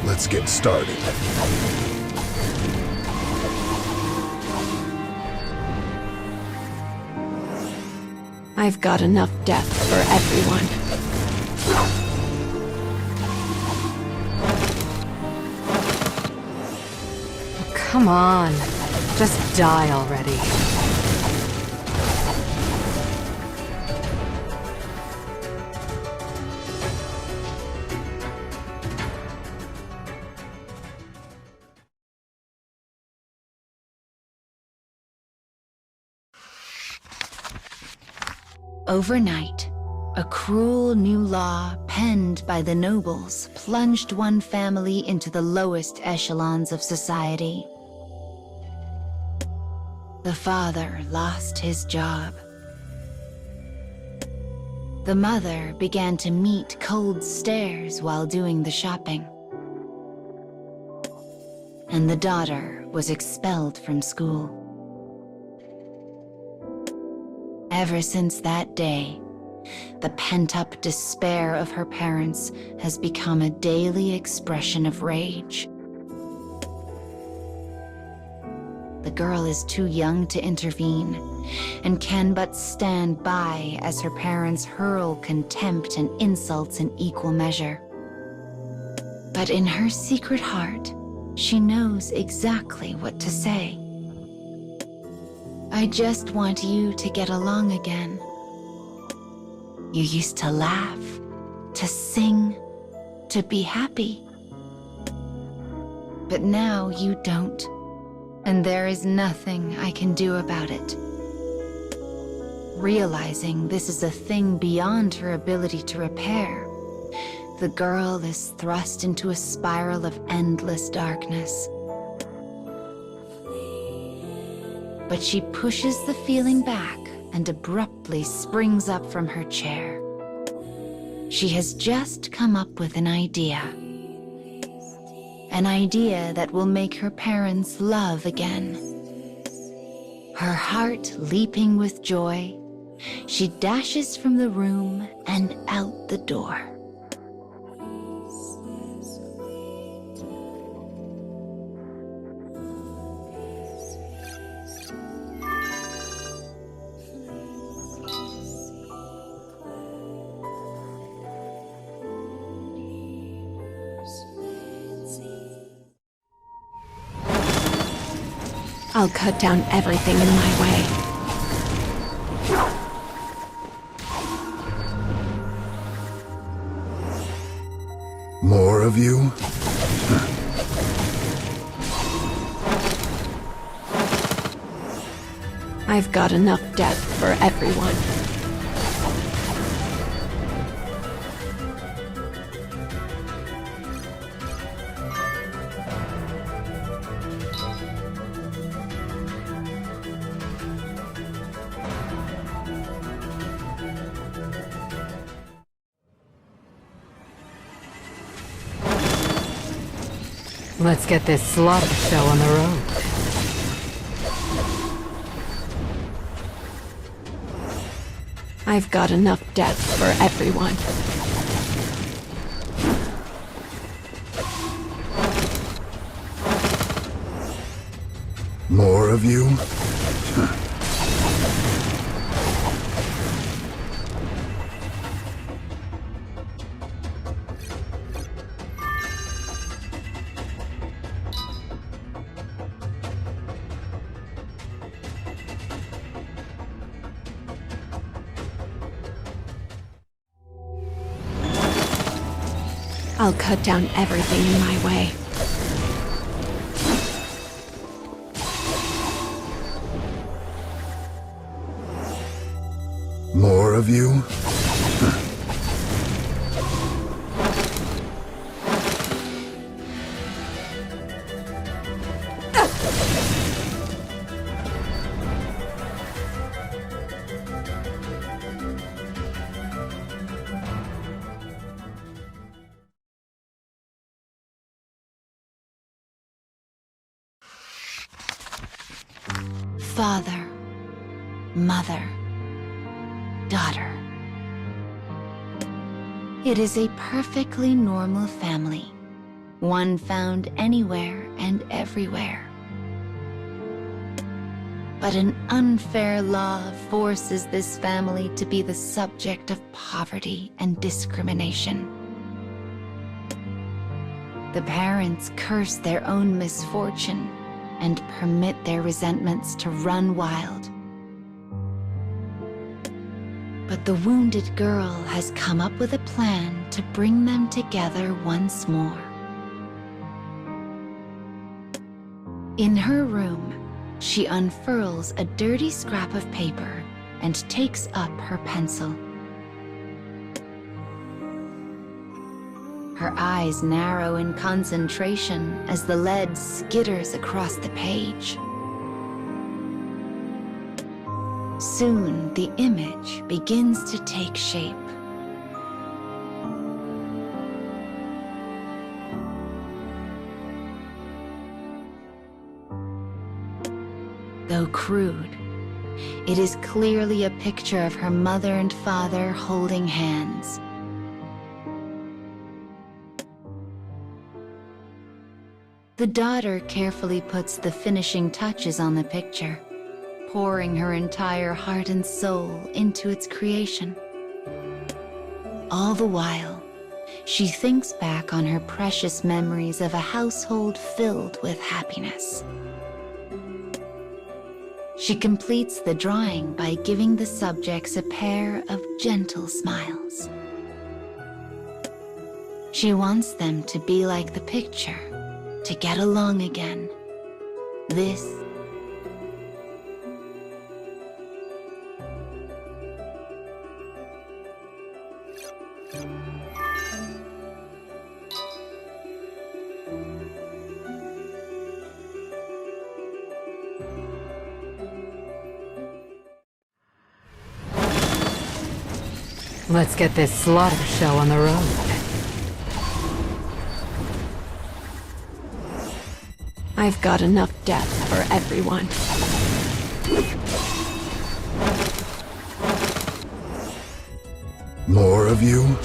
Let's get started. I've got enough death for everyone. Come on, just die already. Overnight, a cruel new law penned by the nobles plunged one family into the lowest echelons of society. The father lost his job. The mother began to meet cold stares while doing the shopping. And the daughter was expelled from school. Ever since that day, the pent-up despair of her parents has become a daily expression of rage. The girl is too young to intervene and can but stand by as her parents hurl contempt and insults in equal measure. But in her secret heart, she knows exactly what to say. I just want you to get along again. You used to laugh, to sing, to be happy. But now you don't, and there is nothing I can do about it. Realizing this is a thing beyond her ability to repair, the girl is thrust into a spiral of endless darkness. But she pushes the feeling back and abruptly springs up from her chair. She has just come up with an idea. An idea that will make her parents love again. Her heart leaping with joy, she dashes from the room and out the door. I'll cut down everything in my way. More of you? I've got enough death for everyone. Let's get this slaughter show on the road. I've got enough death for everyone. More of you? I'll cut down everything in my way. More of you? Father, mother, daughter. It is a perfectly normal family, one found anywhere and everywhere. But an unfair law forces this family to be the subject of poverty and discrimination. The parents curse their own misfortune and permit their resentments to run wild. But the wounded girl has come up with a plan to bring them together once more. In her room, she unfurls a dirty scrap of paper and takes up her pencil. Her eyes narrow in concentration as the lead skitters across the page. Soon, the image begins to take shape. Though crude, it is clearly a picture of her mother and father holding hands. The daughter carefully puts the finishing touches on the picture, pouring her entire heart and soul into its creation. All the while, she thinks back on her precious memories of a household filled with happiness. She completes the drawing by giving the subjects a pair of gentle smiles. She wants them to be like the picture, to get along again. This Let's get this slaughter show on the road. I've got enough death for everyone. More of you?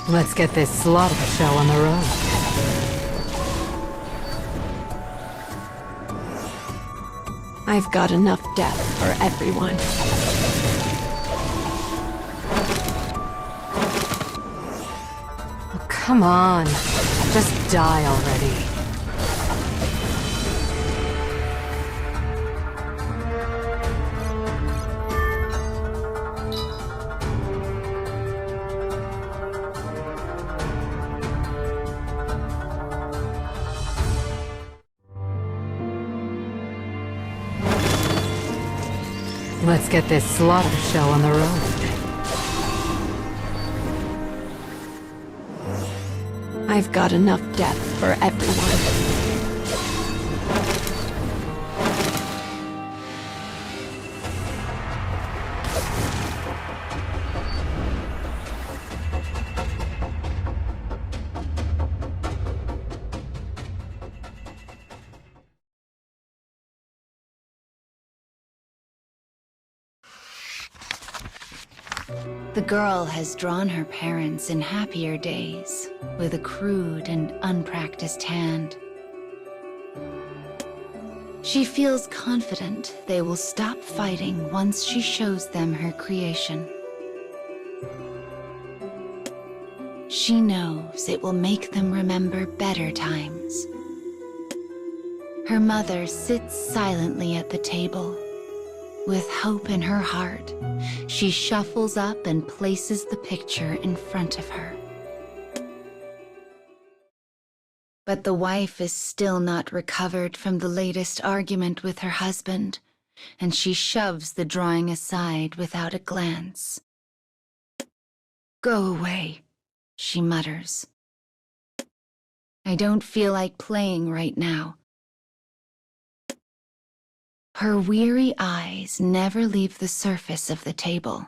Let's get this slaughter show on the road. I've got enough death for everyone. Oh, come on. Just die already. Let's get this slaughter show on the road. I've got enough death for everyone. The girl has drawn her parents in happier days with a crude and unpracticed hand. She feels confident they will stop fighting once she shows them her creation. She knows it will make them remember better times. Her mother sits silently at the table. With hope in her heart, she shuffles up and places the picture in front of her. But the wife is still not recovered from the latest argument with her husband, and she shoves the drawing aside without a glance. "Go away," she mutters. "I don't feel like playing right now." Her weary eyes never leave the surface of the table.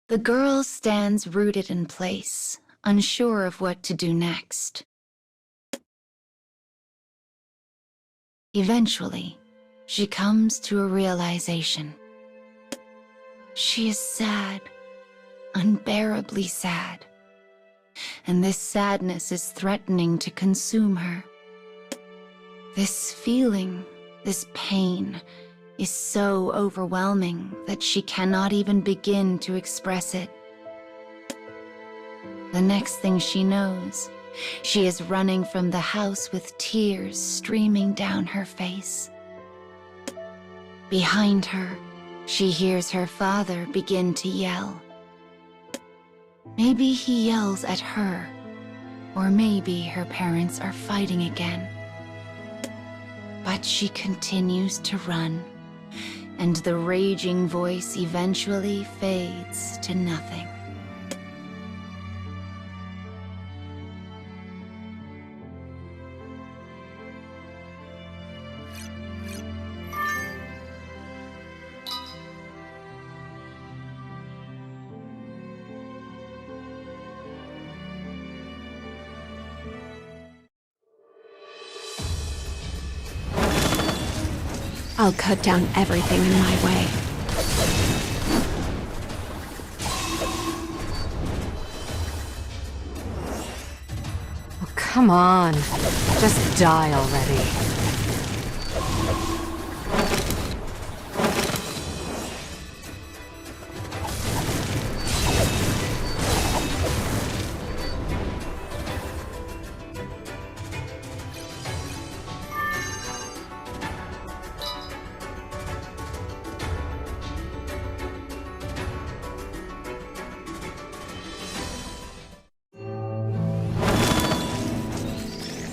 The girl stands rooted in place, unsure of what to do next. Eventually, she comes to a realization. She is sad, unbearably sad, and this sadness is threatening to consume her. This feeling, this pain, is so overwhelming that she cannot even begin to express it. The next thing she knows, she is running from the house with tears streaming down her face. Behind her, she hears her father begin to yell. Maybe he yells at her, or maybe her parents are fighting again. But she continues to run, and the raging voice eventually fades to nothing. I'll cut down everything in my way. Oh, come on. Just die already.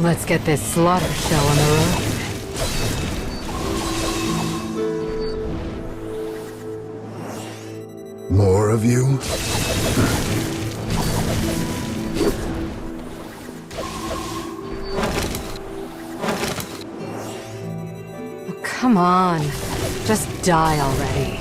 Let's get this slaughter show on the road. More of you? Oh, come on. Just die already.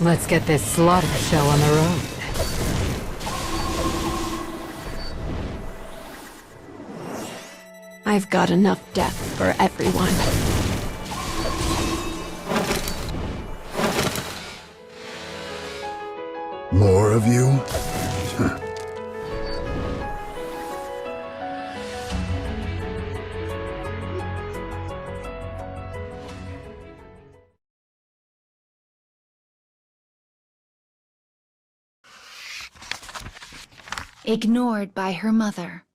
Let's get this slaughter show on the road. I've got enough death for everyone. More of you? Ignored by her mother,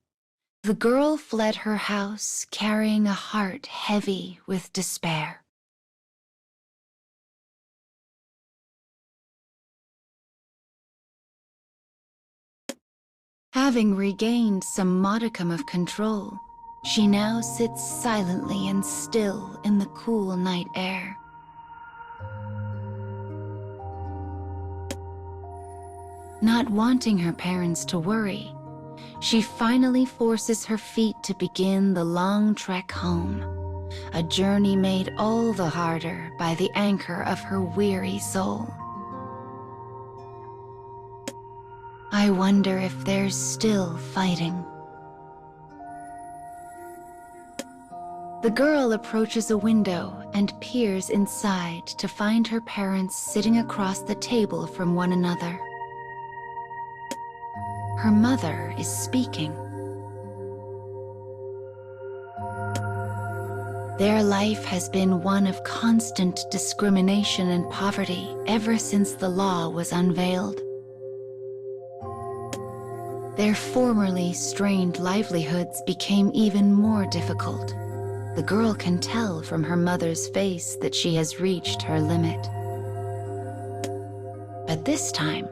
the girl fled her house carrying a heart heavy with despair. Having regained some modicum of control, she now sits silently and still in the cool night air. Not wanting her parents to worry, she finally forces her feet to begin the long trek home, a journey made all the harder by the anchor of her weary soul. I wonder if there's still fighting. The girl approaches a window and peers inside to find her parents sitting across the table from one another. Her mother is speaking. Their life has been one of constant discrimination and poverty ever since the law was unveiled. Their formerly strained livelihoods became even more difficult. The girl can tell from her mother's face that she has reached her limit. But this time,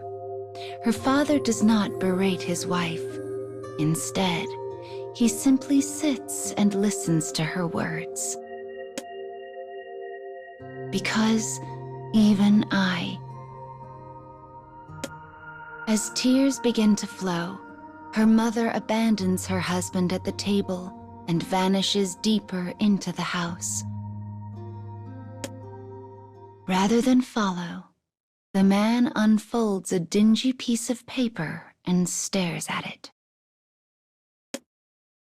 her father does not berate his wife. Instead, he simply sits and listens to her words. Because even I. As tears begin to flow, her mother abandons her husband at the table and vanishes deeper into the house. Rather than follow, the man unfolds a dingy piece of paper and stares at it.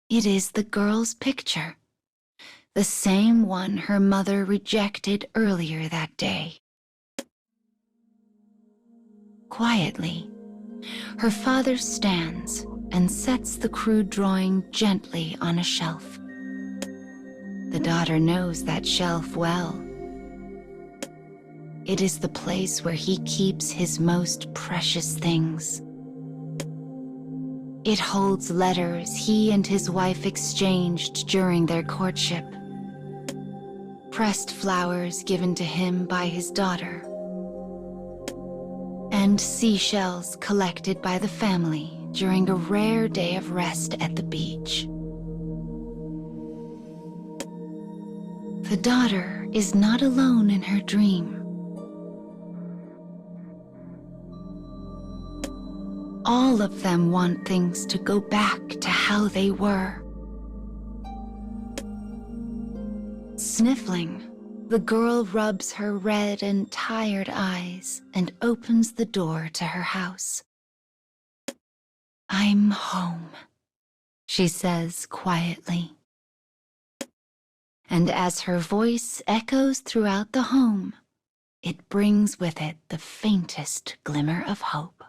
It is the girl's picture, the same one her mother rejected earlier that day. Quietly, her father stands and sets the crude drawing gently on a shelf. The daughter knows that shelf well. It is the place where he keeps his most precious things. It holds letters he and his wife exchanged during their courtship, pressed flowers given to him by his daughter, and seashells collected by the family during a rare day of rest at the beach. The daughter is not alone in her dream. All of them want things to go back to how they were. Sniffling, the girl rubs her red and tired eyes and opens the door to her house. "I'm home," she says quietly. And as her voice echoes throughout the home, it brings with it the faintest glimmer of hope.